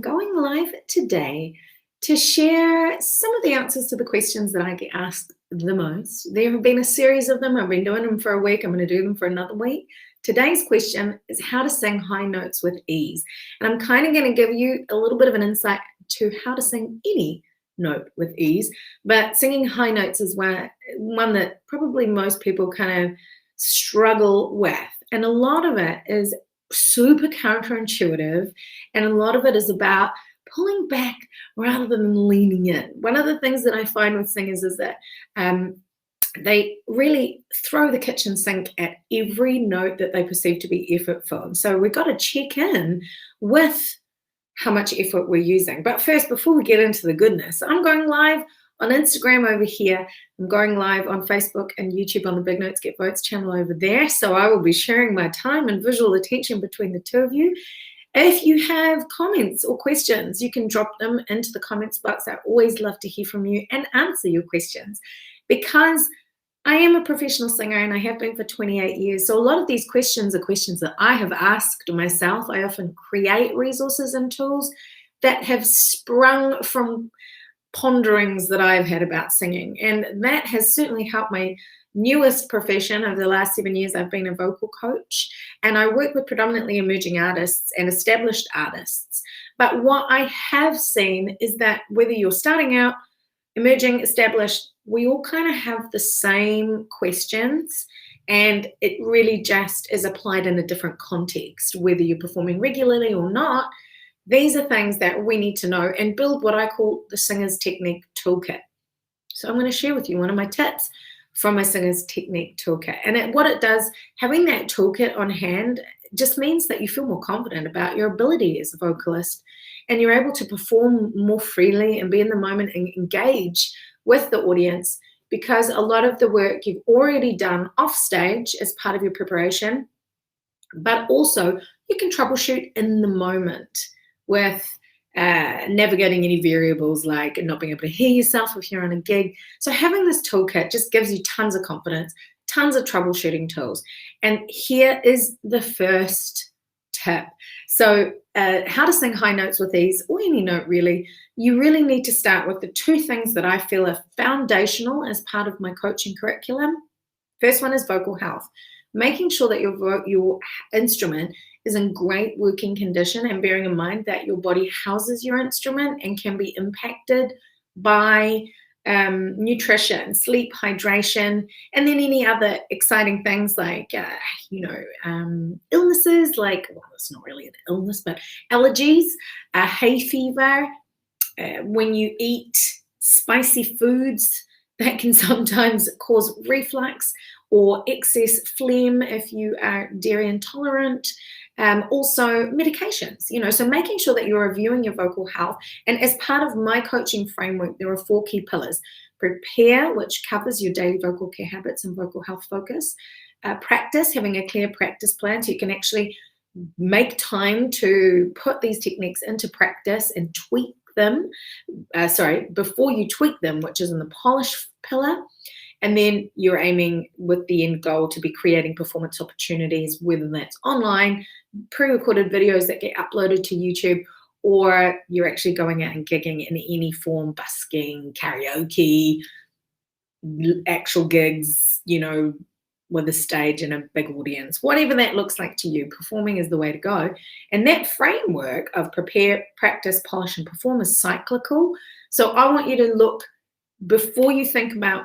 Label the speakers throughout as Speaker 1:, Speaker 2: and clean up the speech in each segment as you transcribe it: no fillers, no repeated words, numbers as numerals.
Speaker 1: Going live today to share some of the answers to the questions that I get asked the most. There have been a series of them. I've been doing them for a week. I'm going to do them for another week. Today's question is how to sing high notes with ease. And I'm kind of going to give you a little bit of an insight to how to sing any note with ease. But singing high notes is one that probably most people kind of struggle with. And a lot of it is super counterintuitive, and a lot of it is about pulling back rather than leaning in. One of the things that I find with singers is that they really throw the kitchen sink at every note that they perceive to be effortful. And so we've got to check in with how much effort we're using. But first, before we get into the goodness, I'm going live on Instagram over here. I'm going live on Facebook and YouTube on the Big Notes Get Votes channel over there. So I will be sharing my time and visual attention between the two of you. If you have comments or questions, you can drop them into the comments box. I always love to hear from you and answer your questions, because I am a professional singer and I have been for 28 years. So a lot of these questions are questions that I have asked myself. I often create resources and tools that have sprung from ponderings that I've had about singing. And that has certainly helped my newest profession. Over the last 7 years, I've been a vocal coach, and I work with predominantly emerging artists and established artists. But what I have seen is that whether you're starting out, emerging, established, we all kind of have the same questions, and it really just is applied in a different context, whether you're performing regularly or not. These are things that we need to know and build what I call the Singer's Technique Toolkit. So I'm going to share with you one of my tips from my Singer's Technique Toolkit. And what it does, having that toolkit on hand, just means that you feel more confident about your ability as a vocalist, and you're able to perform more freely and be in the moment and engage with the audience, because a lot of the work you've already done off stage as part of your preparation, but also you can troubleshoot in the moment with navigating any variables like not being able to hear yourself if you're on a gig. So having this toolkit just gives you tons of confidence, tons of troubleshooting tools. And here is the first tip. So how to sing high notes with ease, or any note really. You really need to start with the two things that I feel are foundational as part of my coaching curriculum. First one is vocal health. Making sure that your instrument is in great working condition, and bearing in mind that your body houses your instrument and can be impacted by nutrition, sleep, hydration, and then any other exciting things like, illnesses like, well, it's not really an illness, but allergies, hay fever. When you eat spicy foods, that can sometimes cause reflux or excess phlegm if you are dairy intolerant. Also medications, so making sure that you're reviewing your vocal health. And as part of my coaching framework, there are 4 key pillars. Prepare, which covers your daily vocal care habits and vocal health focus. Practice, having a clear practice plan so you can actually make time to put these techniques into practice and tweak them. Before you tweak them, which is in the polish pillar. And then you're aiming with the end goal to be creating performance opportunities, whether that's online, pre-recorded videos that get uploaded to YouTube, or you're actually going out and gigging in any form, busking, karaoke, actual gigs, with a stage and a big audience. Whatever that looks like to you, performing is the way to go. And that framework of prepare, practice, polish, and perform is cyclical. So I want you to look, before you think about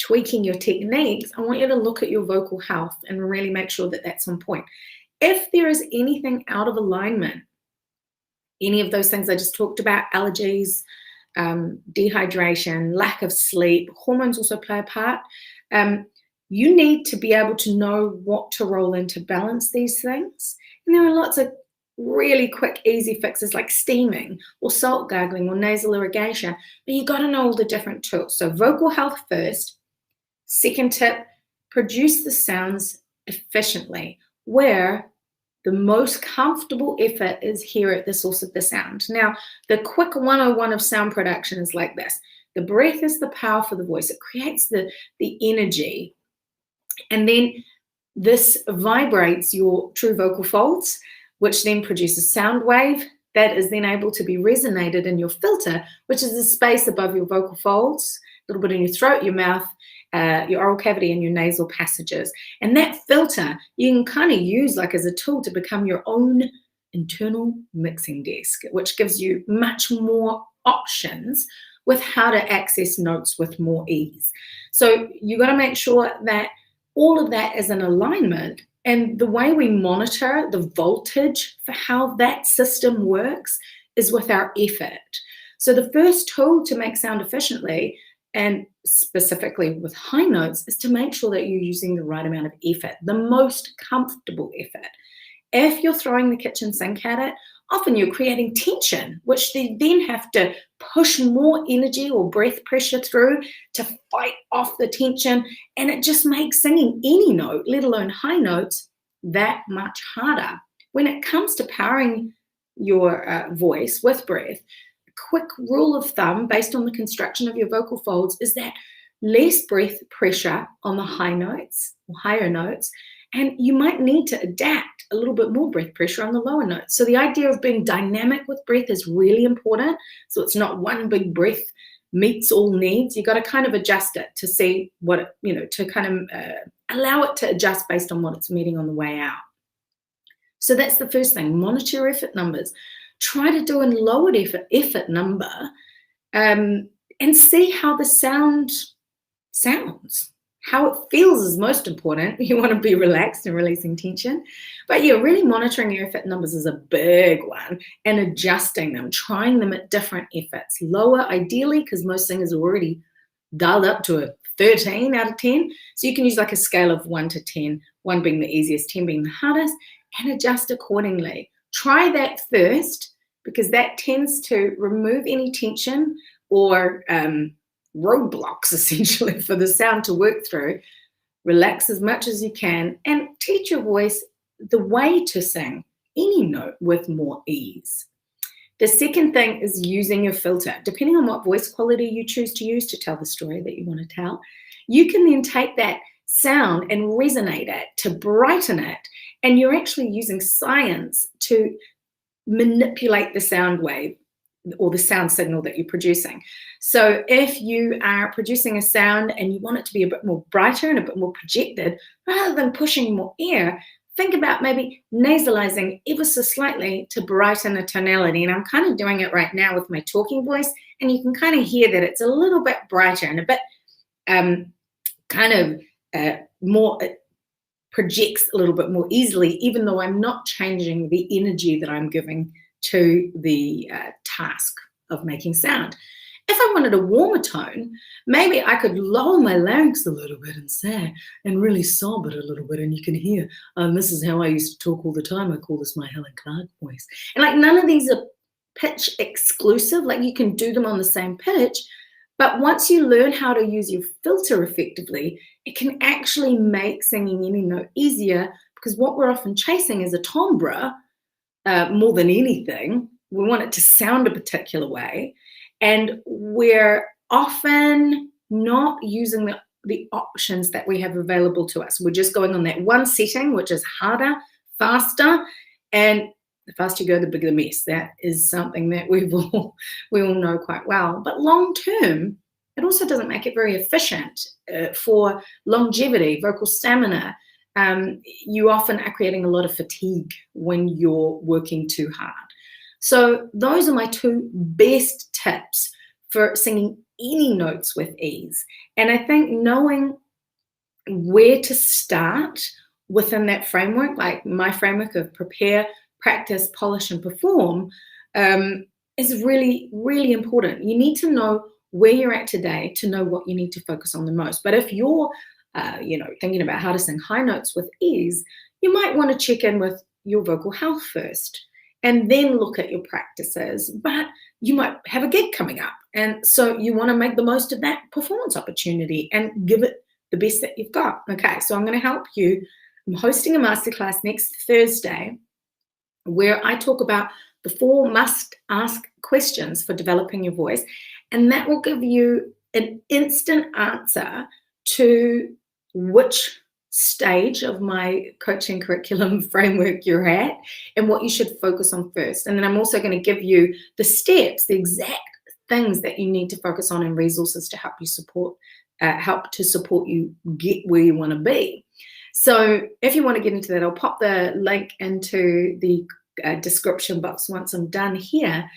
Speaker 1: tweaking your techniques, I want you to look at your vocal health and really make sure that that's on point. If there is anything out of alignment, any of those things I just talked about, allergies, dehydration, lack of sleep, hormones also play a part. You need to be able to know what to roll in to balance these things. And there are lots of really quick, easy fixes like steaming or salt gargling or nasal irrigation, but you got to know all the different tools. So vocal health first. Second tip, produce the sounds efficiently, where the most comfortable effort is here at the source of the sound. Now, the quick 101 of sound production is like this. The breath is the power for the voice. It creates the energy. And then this vibrates your true vocal folds, which then produces sound wave that is then able to be resonated in your filter, which is the space above your vocal folds, a little bit in your throat, your mouth, your oral cavity, and your nasal passages. And that filter you can kind of use like as a tool to become your own internal mixing desk, which gives you much more options with how to access notes with more ease. So you got to make sure that all of that is in alignment. And the way we monitor the voltage for how that system works is with our effort. So the first tool to make sound efficiently, and specifically with high notes, is to make sure that you're using the right amount of effort, the most comfortable effort. If you're throwing the kitchen sink at it, often you're creating tension, which they then have to push more energy or breath pressure through to fight off the tension. And it just makes singing any note, let alone high notes, that much harder. When it comes to powering your voice with breath, a quick rule of thumb based on the construction of your vocal folds is that less breath pressure on the high notes or higher notes, and you might need to adapt a little bit more breath pressure on the lower notes. So the idea of being dynamic with breath is really important. So it's not one big breath meets all needs. You got to kind of adjust it to see what, to kind of allow it to adjust based on what it's meeting on the way out. So that's the first thing. Monitor your effort numbers. Try to do a lowered effort number and see how the sound sounds. How it feels is most important. You want to be relaxed and releasing tension. But yeah, really monitoring your effort numbers is a big one, and adjusting them, trying them at different efforts. Lower, ideally, because most singers are already dialed up to a 13 out of 10. So you can use like a scale of 1 to 10, 1 being the easiest, 10 being the hardest, and adjust accordingly. Try that first, because that tends to remove any tension or roadblocks essentially for the sound to work through. Relax as much as you can and teach your voice the way to sing any note with more ease. The second thing is using your filter. Depending on what voice quality you choose to use to tell the story that you want to tell, you can then take that sound and resonate it to brighten it, and you're actually using science to manipulate the sound wave or the sound signal that you're producing. So if you are producing a sound and you want it to be a bit more brighter and a bit more projected, rather than pushing more air, think about maybe nasalizing ever so slightly to brighten the tonality. And I'm kind of doing it right now with my talking voice, and you can kind of hear that it's a little bit brighter and a bit more, it projects a little bit more easily, even though I'm not changing the energy that I'm giving to the task of making sound. If I wanted a warmer tone, maybe I could lower my larynx a little bit and say, and really sob it a little bit, and you can hear, this is how I used to talk all the time. I call this my Helen Clark voice. And like none of these are pitch exclusive, like you can do them on the same pitch, but once you learn how to use your filter effectively, it can actually make singing any note easier, because what we're often chasing is a timbre. More than anything, we want it to sound a particular way, and we're often not using the options that we have available to us. We're just going on that one setting, which is harder, faster, and the faster you go, the bigger the mess. That is something that we all know quite well. But long term, it also doesn't make it very efficient for longevity, vocal stamina. You often are creating a lot of fatigue when you're working too hard. So those are my two best tips for singing any notes with ease. And I think knowing where to start within that framework, like my framework of prepare, practice, polish, and perform, is really, really important. You need to know where you're at today to know what you need to focus on the most. But if you're thinking about how to sing high notes with ease, you might want to check in with your vocal health first and then look at your practices. But you might have a gig coming up, and so you want to make the most of that performance opportunity and give it the best that you've got. Okay, so I'm going to help you. I'm hosting a masterclass next Thursday where I talk about the 4 must-ask questions for developing your voice, and that will give you an instant answer to which stage of my coaching curriculum framework you're at and what you should focus on first. And then I'm also going to give you the steps, the exact things that you need to focus on and resources to help you support you get where you want to be. So if you want to get into that, I'll pop the link into the description box once I'm done here.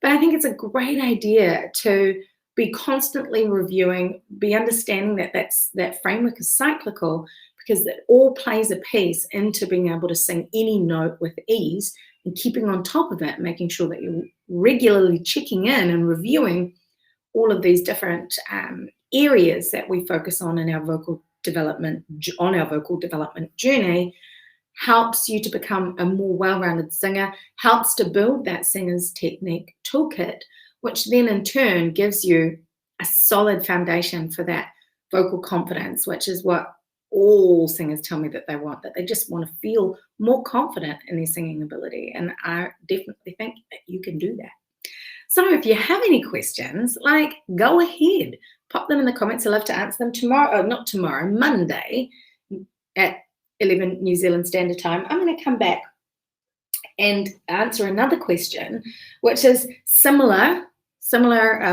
Speaker 1: But I think it's a great idea to be constantly reviewing, be understanding that framework is cyclical, because it all plays a piece into being able to sing any note with ease and keeping on top of it, making sure that you're regularly checking in and reviewing all of these different areas that we focus on in our vocal development, journey, helps you to become a more well-rounded singer, helps to build that singer's technique toolkit, which then in turn gives you a solid foundation for that vocal confidence, which is what all singers tell me that they want, that they just want to feel more confident in their singing ability. And I definitely think that you can do that. So if you have any questions, go ahead, pop them in the comments. I'd love to answer them Monday at 11 New Zealand Standard Time. I'm going to come back and answer another question, which is similar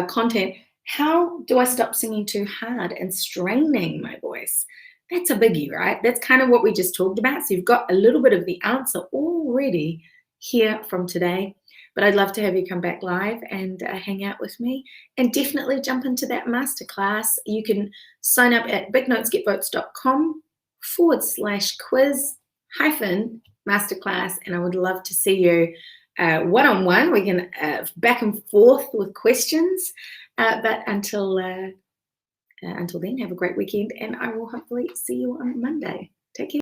Speaker 1: content. How do I stop singing too hard and straining my voice? That's a biggie, right? That's kind of what we just talked about. So you've got a little bit of the answer already here from today. But I'd love to have you come back live and hang out with me, and definitely jump into that masterclass. You can sign up at bignotesgetvotes.com/quiz-masterclass, and I would love to see you one-on-one. We can back and forth with questions. But until then, have a great weekend, and I will hopefully see you on Monday. Take care.